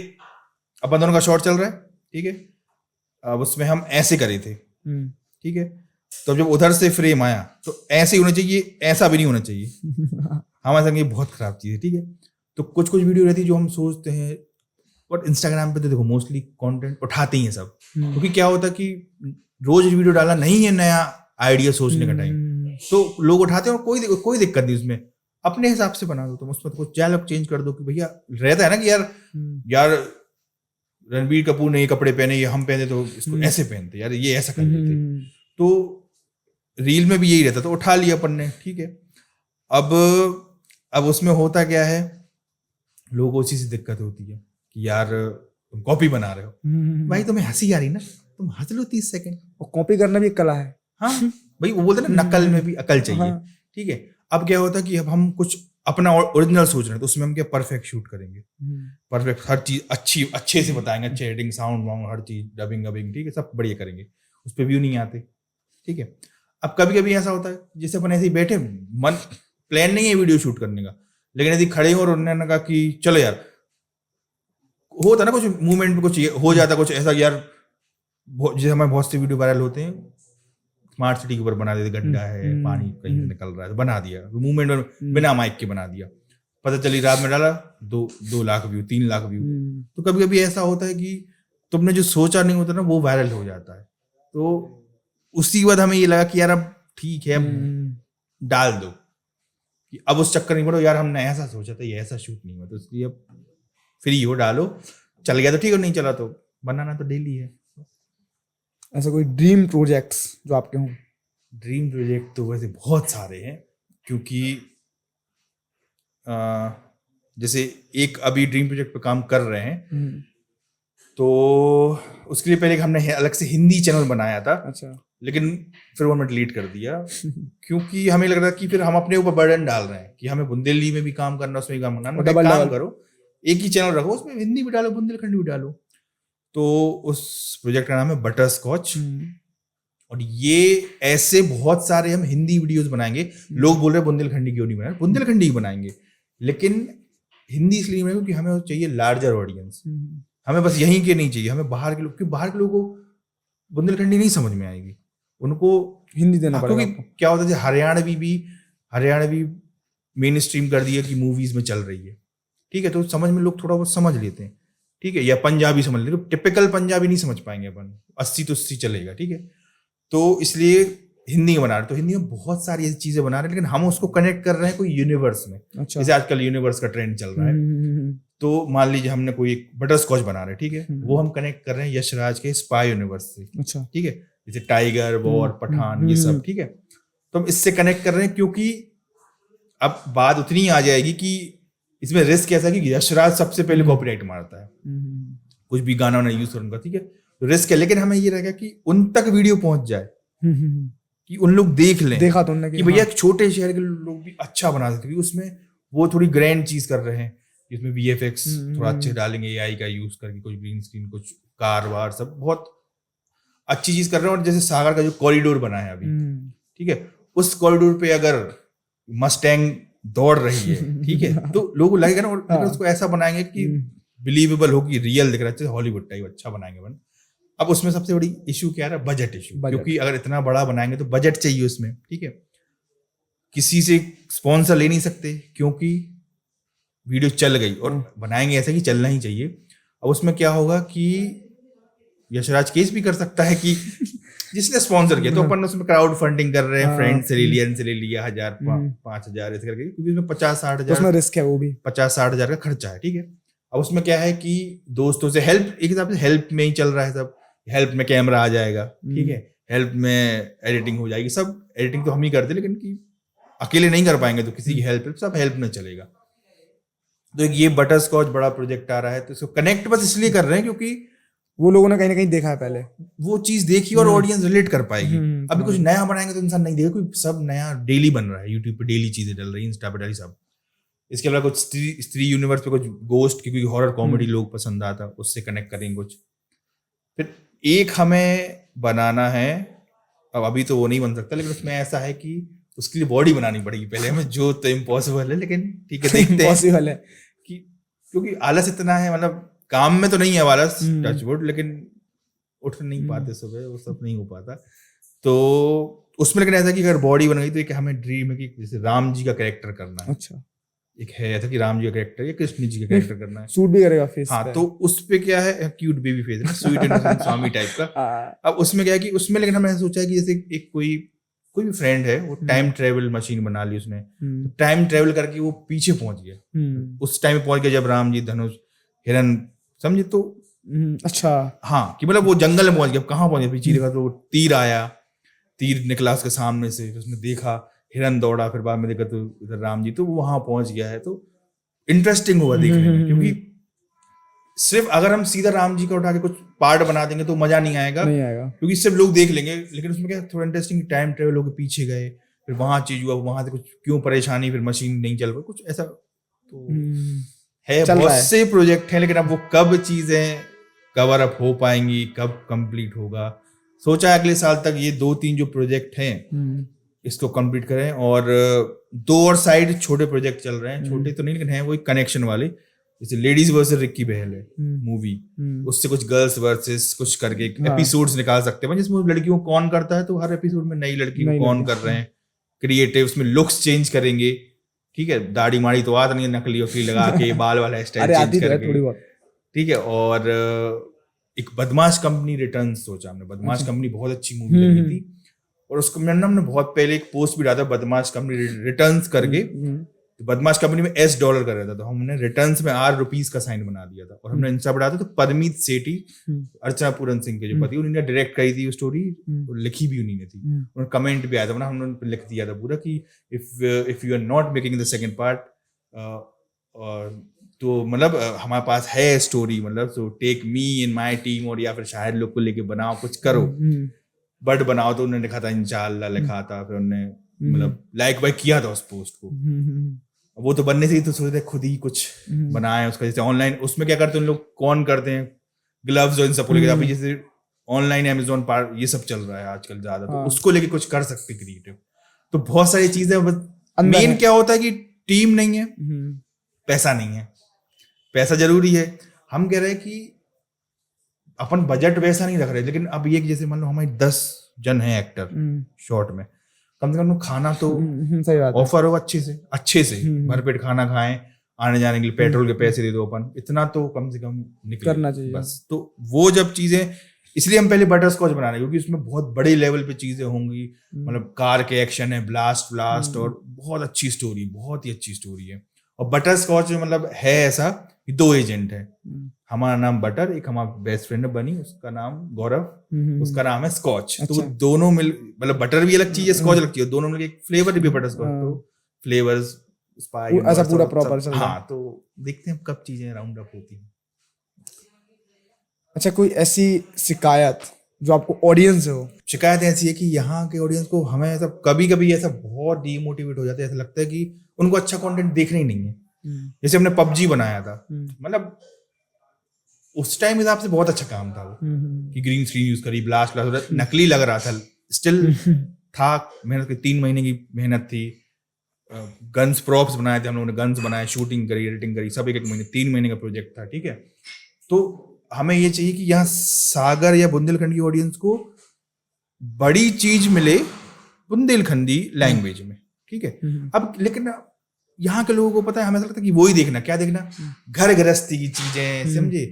अपन दोनों का शॉट चल रहा है, ठीक है, अब उसमें हम ऐसे करे थे, ठीक है, तो जब उधर से फ्रेम आया तो ऐसे ही होना चाहिए, ऐसा भी नहीं होना चाहिए। हमारे संग ये बहुत खराब चीज है, ठीक है। तो कुछ कुछ वीडियो रहती है जो हम सोचते हैं, और इंस्टाग्राम पे तो देखो मोस्टली कंटेंट उठाते ही हैं सब, क्योंकि क्या होता है कि रोज वीडियो डालना नहीं है नया आइडिया सोचने का टाइम, तो लोग उठाते हैं और कोई दिक्कत नहीं उसमें, अपने हिसाब से बना दो तुम, उसमें कुछ डायलॉग चेंज कर दो कि भैया रहता है ना कि यार रणबीर कपूर ने ये कपड़े पहने, ये हम पहने तो इसको ऐसे पहनते, यार ये ऐसा कर लेते। तो रील में भी यही रहता, तो उठा लिया अपन ने, ठीक है। अब उसमें होता क्या है, लोगों को उसी से दिक्कत होती है कि यार तुम कॉपी बना रहे हो। भाई तुम्हें हंसी आ रही ना, तुम हंस लो 30 सेकंड। और कॉपी करना भी एक कला है। हाँ भाई, वो बोलते ना नकल में भी अकल चाहिए, ठीक है। अब क्या होता है कि अब हम कुछ अपना ओरिजिनल सोच रहे हैं, तो उसमें हम क्या परफेक्ट शूट करेंगे, परफेक्ट हर चीज अच्छे से बताएंगे, अच्छे एडिटिंग, साउंड वाउंड, हर चीज, डबिंग, ठीक है, सब बढ़िया करेंगे, उस पर व्यू नहीं आते, ठीक है। अब कभी कभी ऐसा होता है जैसे अपन ऐसे ही बैठे, मन प्लान नहीं है वीडियो शूट करने का, लेकिन यदि खड़े हो और उन्होंने कहा कि चलो यार, होता ना कुछ मूवमेंट में कुछ हो जाता, कुछ ऐसा यार, जैसे हमारे बहुत से वीडियो वायरल होते हैं, स्मार्ट सिटी के ऊपर बना देते, गड्ढा है, पानी कहीं से निकल रहा है, तो बना दिया मूवमेंट में, बिना माइक के बना दिया, पता चली रात में डाला 2 लाख व्यू, 3 लाख व्यू। तो कभी कभी ऐसा होता है कि तुमने जो सोचा नहीं होता ना, वो वायरल हो जाता है। तो उसी के बाद हमें ये लगा कि यार अब ठीक है, डाल दो, कि अब उस चक्कर नहीं पड़ो, यार हमने ऐसा सोचा था, ये ऐसा शूट नहीं हुआ, तो इसलिए अब फ्री हो, डालो, चल गया तो ठीक है, नहीं चला तो बनाना तो डेली है। ऐसा कोई ड्रीम प्रोजेक्ट्स जो आपके हों? ड्रीम प्रोजेक्ट तो वैसे बहुत सारे हैं, क्योंकि जैसे एक अभी ड्रीम प्रोजेक्ट पे काम कर रहे हैं, तो उसके लिए पहले हमने अलग से हिंदी चैनल बनाया था। अच्छा। लेकिन फिर वो हमने डिलीट कर दिया, क्योंकि हमें लग रहा कि फिर हम अपने ऊपर बर्डन डाल रहे हैं कि हमें बुंदेली में भी काम करना, उसमें भी काम करना, काम करो, एक ही चैनल रखो, उसमें हिंदी भी डालो, बुंदेलखंडी भी डालो। तो उस प्रोजेक्ट का नाम है बटर स्कॉच, और ये ऐसे बहुत सारे हम हिंदी वीडियोस बनाएंगे। लोग बोल रहे हैं बुंदेलखंडी क्यों नहीं बनाए, बुंदेलखंडी ही बनाएंगे, लेकिन हिंदी इसलिए बनाएंगे क्योंकि हमें चाहिए लार्जर ऑडियंस, हमें बस यहीं के नहीं चाहिए, हमें बाहर के लोग, क्योंकि बाहर के लोगों को बुंदेलखंडी नहीं समझ में आएगी, उनको हिंदी देना पड़ेगा। क्योंकि क्या होता है, हरियाणवी मेन स्ट्रीम कर दिया कि मूवीज में चल रही है, ठीक है, तो समझ में लोग थोड़ा बहुत समझ लेते हैं, ठीक है, या पंजाबी समझ लेते, टिपिकल पंजाबी नहीं समझ पाएंगे अपन, 80 तो 80 चलेगा, ठीक है। तो इसलिए हिंदी में बना रहे, तो हिंदी में बहुत सारी ऐसी चीजें बना रहे हैं, लेकिन हम उसको कनेक्ट कर रहे हैं कोई यूनिवर्स में। अच्छा। जैसे आजकल यूनिवर्स का ट्रेंड चल रहा है, तो मान लीजिए हमने कोई एक बटर स्कॉच बना रहे, ठीक है, वो हम कनेक्ट कर रहे हैं यशराज के स्पाई यूनिवर्स से। अच्छा। ठीक है, जैसे टाइगर, वॉर, पठान, ये सब, ठीक है, तो हम इससे कनेक्ट कर रहे हैं, क्योंकि अब बात उतनी आ जाएगी कि इसमें रिस्क ऐसा कि यशराज सबसे पहले कॉपीराइट मारता है, कुछ भी गाना उन्होंने यूज करूंगा, ठीक है, तो रिस्क है। लेकिन हमें ये रहेगा कि उन तक वीडियो पहुंच जाए, कि उन लोग देख लें, देखा तो कि भैया छोटे शहर के लोग भी अच्छा बना सकते, क्योंकि उसमें वो थोड़ी ग्रैंड चीज कर रहे हैं, इसमें VFX थोड़ा अच्छे डालेंगे, AI का यूज करके, कुछ ग्रीन स्क्रीन, कुछ कार वार, सब बहुत अच्छी चीज कर रहे हैं। और जैसे सागर का जो कॉरिडोर बना है अभी, ठीक है, उस कॉरिडोर पे अगर मस्टैंग दौड़ रही है, ठीक है, तो लोगों को लगेगा ना, और उसको ऐसा बनाएंगे कि बिलीवेबल हो, कि रियल दिख रहा है, हॉलीवुड टाइप अच्छा बनाएंगे बन। अब उसमें सबसे बड़ी इशू क्या है, बजट इशू, क्योंकि अगर इतना बड़ा बनाएंगे तो बजट चाहिए उसमें, ठीक है, किसी से स्पॉन्सर ले नहीं सकते, क्योंकि वीडियो चल गई, और बनाएंगे ऐसा कि चलना ही चाहिए। अब उसमें क्या होगा कि यशराज केस भी कर सकता है कि जिसने स्पॉन्सर किया, तो अपन उसमें क्राउड फंडिंग कर रहे हैं, फ्रेंड से ले लिया, इनसे ले लिया, 1000 5,000 ऐसे करके, क्योंकि उसमें 50-60 हजार उसमें रिस्क है, वो भी 50-60 हजार का खर्चा है, ठीक है। अब उसमें क्या है कि दोस्तों से हेल्प, एक हिसाब से हेल्प में ही चल रहा है सब, हेल्प में कैमरा आ जाएगा, ठीक है, हेल्प में एडिटिंग हो जाएगी, सब एडिटिंग तो हम ही करते, लेकिन कि अकेले नहीं कर पाएंगे, तो किसी की हेल्प, सब हेल्प में चलेगा। तो ये बटर स्कॉच बड़ा प्रोजेक्ट आ रहा है, तो इसको कनेक्ट बस इसलिए कर रहे हैं क्योंकि वो लोगों ने कहीं ना कहीं देखा है पहले, वो चीज देखी और ऑडियंस रिलेट कर पाएगी। अभी कुछ समझ नया बनाएंगे तो इंसान नहीं देखेगा, कोई सब नया डेली बन रहा है, यूट्यूब पे डेली चीजें डल रही है, इंस्टा पे डली सब। इसके अलावा कुछ स्त्री यूनिवर्स पे कुछ गोस्ट की कोई हॉरर कॉमेडी लोग पसंद आता, उससे कनेक्ट करेंगे कुछ। फिर एक हमें बनाना है, अब अभी तो वो नहीं बन सकता, लेकिन उसमें ऐसा है कि उसके लिए बॉडी बनानी पड़ेगी पहले हमें, जो तो इम्पॉसिबल है, लेकिन ठीक है देखते हैं पॉसिबल है कि, क्योंकि आलस इतना है, मतलब काम में तो नहीं है आलस, टचवुड, लेकिन उठ नहीं पाते सुबह, वो सब नहीं हो पाता। तो उसमें लेकिन ऐसा कि अगर बॉडी बन गई तो एक हमें ड्रीम है कि जैसे राम जी का कैरेक्टर करना है। अच्छा, एक है ऐसा कि राम जी का कैरेक्टर या कृष्ण जी का कैरेक्टर करना है, सूट भी करेगा फेस हाँ। पे। तो उस पे क्या है, क्यूट बेबी फेस है ना, स्वीट इनोसेंट स्वामी टाइप का। अब उसमें क्या है कि उसमें लेकिन हमने सोचा है कि जैसे एक कोई भी फ्रेंड है, वो टाइम ट्रेवल मशीन बना ली उसने, तो टाइम ट्रेवल करके वो पीछे पहुंच गया, उस टाइम में पहुंच गया जब राम जी धनुष हिरन, समझे तो। अच्छा, हाँ, कि मतलब वो जंगल में पहुंच गया, कहाँ पहुंच गया, पीछे देखा तो तीर आया, तीर निकला उसके सामने से, उसने देखा हिरन दौड़ा, फिर बाद में देखा तो इधर राम जी, तो वो वहां पहुंच गया है। तो इंटरेस्टिंग हुआ देखने में, क्योंकि सिर्फ अगर हम सीधा राम जी का उठा के कुछ पार्ट बना देंगे तो मजा नहीं आएगा, क्योंकि सिर्फ लोग देख लेंगे। लेकिन उसमें क्या थोड़ा इंटरेस्टिंग, टाइम ट्रेवल होकर पीछे गए, फिर वहां चीज हुआ, वहां से कुछ क्यों परेशानी, फिर मशीन नहीं चल पाई, कुछ ऐसा तो है। बहुत से प्रोजेक्ट हैं, लेकिन अब वो कब चीजें कवर अप हो पाएंगी, कब कंप्लीट होगा, सोचा अगले साल तक ये 2-3 जो प्रोजेक्ट हैं इसको कंप्लीट करें। और 2 और साइड छोटे प्रोजेक्ट चल रहे हैं, छोटे तो नहीं लेकिन हैं, वही कनेक्शन वाले, जैसे लेडीज वर्सेस रिक्की बहल है मूवी, उससे कुछ गर्ल्स वर्सेस कुछ करके एपिसोड्स निकाल सकते हैं, जिसमें लड़कियों को कौन करता है, तो हर एपिसोड में नई लड़की को कौन कर रहे हैं, क्रिएटिव, उसमें लुक्स चेंज करेंगे, ठीक है, दाढ़ी माड़ी तो आता नहीं है, नकली वकली लगा के बाल वाला हेयर स्टाइल चेंज करके, ठीक है। और एक बदमाश कंपनी रिटर्न सोचा हमने, बदमाश कंपनी बहुत अच्छी मूवी लगी थी, और उसको हमने बहुत पहले एक पोस्ट भी डाला था, बदमाश कंपनी रिटर्न्स करके। तो बदमाश कंपनी में $S कर रहा था, तो हमने रिटर्न्स में ₹R का साइन बना दिया था, और हमने इंस्टा बढ़ाया था। तो परमीत सेठी, अर्चना पूरन सिंह के जो पति, उन्होंने डायरेक्ट करी थी वो स्टोरी, लिखी भी उन्हीं ने थी, उन्होंने कमेंट भी आया था, हमने लिख दिया था पूरा कि if you are not making the second part, तो मतलब हमारे पास है स्टोरी, मतलब so take me in my team, और या फिर शायद लोग को लेके बनाओ, कुछ करो, बट बनाओ। तो उन्होंने लिखा था इंशाल्लाह, लिखा था, फिर उन्होंने मतलब लाइक वाइक किया था उस पोस्ट को। वो तो बनने से ही तो सोचते खुद ही कुछ बनाए उसका, जैसे ऑनलाइन उसमें क्या करते हैं उन लोग, कौन करते हैं ग्लव्स और इन सब को लेकर, अभी जैसे ऑनलाइन अमेजोन पर ये सब चल रहा है आजकल ज्यादा, तो उसको लेके कुछ कर सकते क्रिएटिव। तो बहुत सारी चीजें, मेन क्या होता है कि टीम नहीं है, पैसा नहीं है, पैसा जरूरी है। हम कह रहे हैं कि अपन बजट वैसा नहीं रख रहे, लेकिन अब ये जैसे मान लो हमारे 10 जन हैं एक्टर शॉर्ट में, कम से कम खाना तो ऑफर हो अच्छे से भरपेट खाना खाएं, आने जाने के लिए पेट्रोल के पैसे दे दो, अपन इतना तो कम से कम निकले करना चाहिए बस। तो वो जब चीजें, इसलिए हम पहले बटर स्कॉच बना रहे हैं, क्योंकि उसमें बहुत बड़े लेवल पे चीजें होंगी, मतलब कार के एक्शन है, ब्लास्ट और बहुत अच्छी स्टोरी, बहुत ही अच्छी स्टोरी है। और बटर स्कॉच में मतलब है ऐसा कि 2 एजेंट है, हमारा नाम बटर, एक हमारा बेस्ट फ्रेंड है बनी, उसका नाम गौरव, उसका नाम है स्कॉच। तो वो दोनों मिल, मतलब बटर भी अलग चीज है, स्कॉच अलग चीज है, दोनों मिलकर एक फ्लेवर भी बटर स्कॉच, तो फ्लेवर्स ऐसा पूरा प्रॉपर चल रहा है। हाँ, तो देखते हैं कब चीजें राउंड अप होती हैं। अच्छा, कोई ऐसी शिकायत जो आपको ऑडियंस हो? शिकायत ऐसी है कि यहाँ के ऑडियंस को हमें ऐसा कभी कभी ऐसा बहुत डीमोटिवेट हो जाते हैं, ऐसा लगता है कि उनको अच्छा कंटेंट देखना ही नहीं है। जैसे हमने PUBG बनाया था, मतलब उस टाइम हिसाब से बहुत अच्छा काम था वो, कि ग्रीन स्क्रीन यूज करी, ब्लास्ट नकली लग रहा था, स्टिल था, मेहनत की 3 महीने की मेहनत थी। गन्स प्रॉप्स बनाए थे हम लोगों ने, गन्स बनाए, शूटिंग करी, एडिटिंग करी, सब एक महीने, 3 महीने का प्रोजेक्ट था, ठीक है। तो हमें ये चाहिए कि यहाँ सागर या बुंदेलखंड की ऑडियंस को बड़ी चीज मिले बुंदेलखंडी लैंग्वेज में, ठीक है। अब लेकिन यहाँ के लोगों को पता है, हमें लगता है कि वही देखना, क्या देखना, घर गृहस्थी की चीजें, समझे,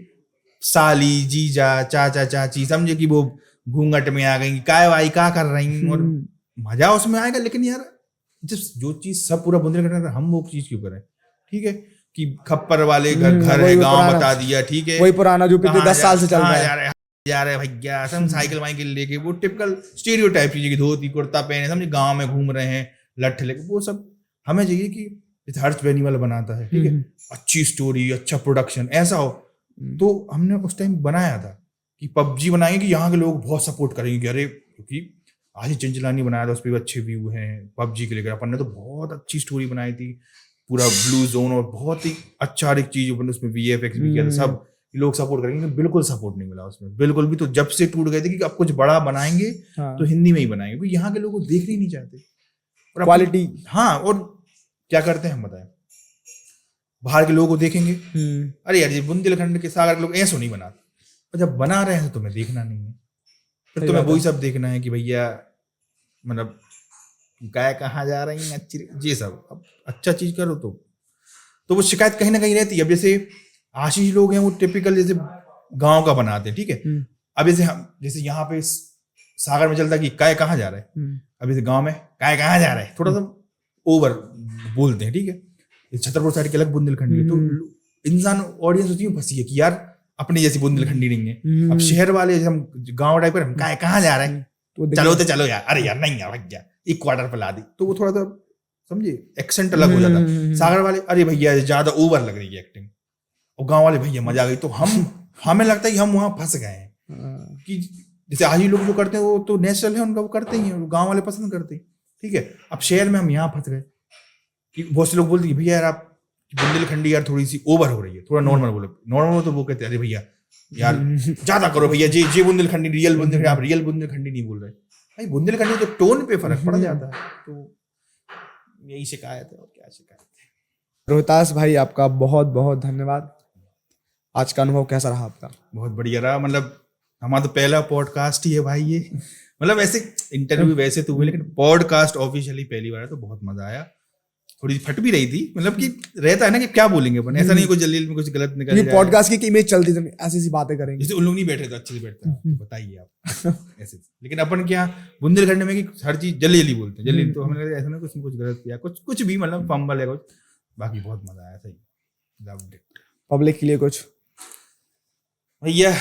साली जीजा चाचा चाची, समझे कि वो घूंघट में आ गई, काय वाई का कर रही, और मजा उसमें आएगा। लेकिन यार जो चीज सब पूरा बुंदेलखंड, हम वो चीज क्यों करें, ठीक है, कि खप्पर वाले घर है, गांव बता दिया, ठीक है, वही पुराना जो पिछले 10 साल से चल रहा है, जा रहे भैया सब साइकिल वाइकिल लेके, वो टिपिकल स्टीरियोटाइप चीजें, धोती कुर्ता पहने, समझे, गांव में घूम रहे हैं लठ लेके, वो सब हमें चाहिए कि हर्ष बेनीवाल बनाता है, ठीक है, अच्छी स्टोरी, अच्छा प्रोडक्शन, ऐसा हो। तो हमने उस टाइम बनाया था, कि पबजी बनाएंगे कि यहाँ के लोग बहुत सपोर्ट करेंगे कि अरे, क्योंकि आज ही चंचलानी बनाया था, उस पर भी अच्छे व्यू हैं पबजी के लेकर। अपन ने तो बहुत अच्छी स्टोरी बनाई थी, पूरा ब्लू जोन और बहुत ही अच्छा हर एक चीज, अपन उसमें VFX भी किया था, सब लोग सपोर्ट करेंगे। बिल्कुल सपोर्ट नहीं मिला उसमें, बिल्कुल भी। तो जब से टूट गए थे कि अब कुछ बड़ा बनाएंगे तो हिंदी में ही बनाएंगे, क्योंकि यहाँ के लोग को देखना ही नहीं चाहते क्वालिटी। हाँ, और क्या करते हैं हम बताएं, बाहर के लोगों को देखेंगे, अरे यार ये बुंदेलखंड के सागर के लोग ऐसा नहीं बनाते, और जब बना रहे हैं तो तुम्हें देखना नहीं है, फिर तुम्हें वही सब देखना है कि भैया मतलब गाय कहाँ जा रही है, अच्छी ये सब। अब अच्छा चीज करो तो वो शिकायत कहीं ना कहीं रहती है। अब जैसे आशीष लोग हैं, वो टिपिकल जैसे गांव का बनाते हैं, ठीक है। अब जैसे यहाँ पे सागर में चलता है कि काय कहाँ जा रहा है, अब जैसे गांव में काय कहाँ जा रहा है थोड़ा सा ओवर बोलते हैं, ठीक है। छतरपुर साइड के अलग बुंदेलखंडी, तो इंसान ऑडियंस उसमें फंसी है कि यार अपनी जैसी बुंदेलखंडी नहीं है। अब शहर वाले हम गाँव टाइप पर, हम काय कहाँ जा रहा है, चलो तो चलो यार, अरे यार नहीं यार भैया एक क्वार्टर पर ला दी, तो वो थोड़ा सा समझे एक्सेंट अलग हो जाता है। सागर वाले अरे भैया ज्यादा ओवर लग रही है एक्टिंग, और गांव वाले भैया मजा आ गई। तो हमें लगता है कि हम वहां फंस गए हैं कि जैसे आज ही लोग जो करते हैं वो तो नेचुरल है उनका, वो करते ही हैं, गांव वाले पसंद करते हैं, ठीक है। अब शहर में हम यहाँ फंस गए कि बहुत से लोग बोलते हैं भैया यार आप बुंदेलखंडी यार थोड़ी सी ओवर हो रही है, थोड़ा नॉर्मल बोलो। नॉर्मल तो वो कहते हैं अरे भैया यार ज्यादा करो भैया, जे बुंदेलखंडी रियल बुंदेलखंडी, आप रियल बुंदेलखंडी नहीं बोल रहे भाई। बुंदेलखंडी तो टोन पे फर्क पड़ जाता है, तो यही शिकायत है, और क्या शिकायत है। रोहतास भाई आपका बहुत बहुत धन्यवाद। आज का अनुभव कैसा रहा आपका? बहुत बढ़िया रहा, मतलब हमारा तो पहला पॉडकास्ट ही है भाई ये, मतलब ऐसे इंटरव्यू वैसे तो हुए, लेकिन पॉडकास्ट ऑफिशियली पहली बार है, तो बहुत मजा आया। थोड़ी फट भी रही थी, मतलब कि रहता है ना कि क्या बोलेंगे अपन, ऐसा नहीं कुछ जल्दी में कुछ गलत निकल जाए। पॉडकास्ट की इमेज चलती थी, ऐसी सी बातें करेंगे, जैसे उन लोग नहीं बैठे तो अच्छे से बैठते हैं, बताइए आप ऐसे। लेकिन अपन क्या बुंदेलखंड में कि हर चीज जल्दी जल्दी बोलते हैं, जल्दी, तो हमने ऐसा ना कुछ गलत किया, कुछ भी मतलब फंबल है कुछ, बाकी बहुत मजा आया, सही लव्ड इट। पब्लिक के लिए कुछ भैया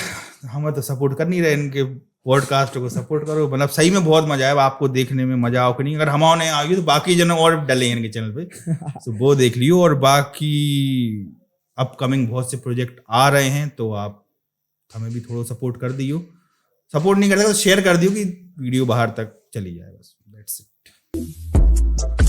हम तो सपोर्ट कर नहीं रहे, इनके पॉडकास्ट को सपोर्ट करो, मतलब सही में बहुत मजा आया। आपको देखने में मजा आओ कि नहीं, अगर हमारे आ गई तो बाकी जन और डले हैं इनके चैनल पे, तो वो देख लियो। और बाकी अपकमिंग बहुत से प्रोजेक्ट आ रहे हैं, तो आप हमें भी थोड़ा सपोर्ट कर दियो। सपोर्ट नहीं कर सकते तो शेयर कर दियो कि वीडियो बाहर तक चली जाए, बस दैट्स इट।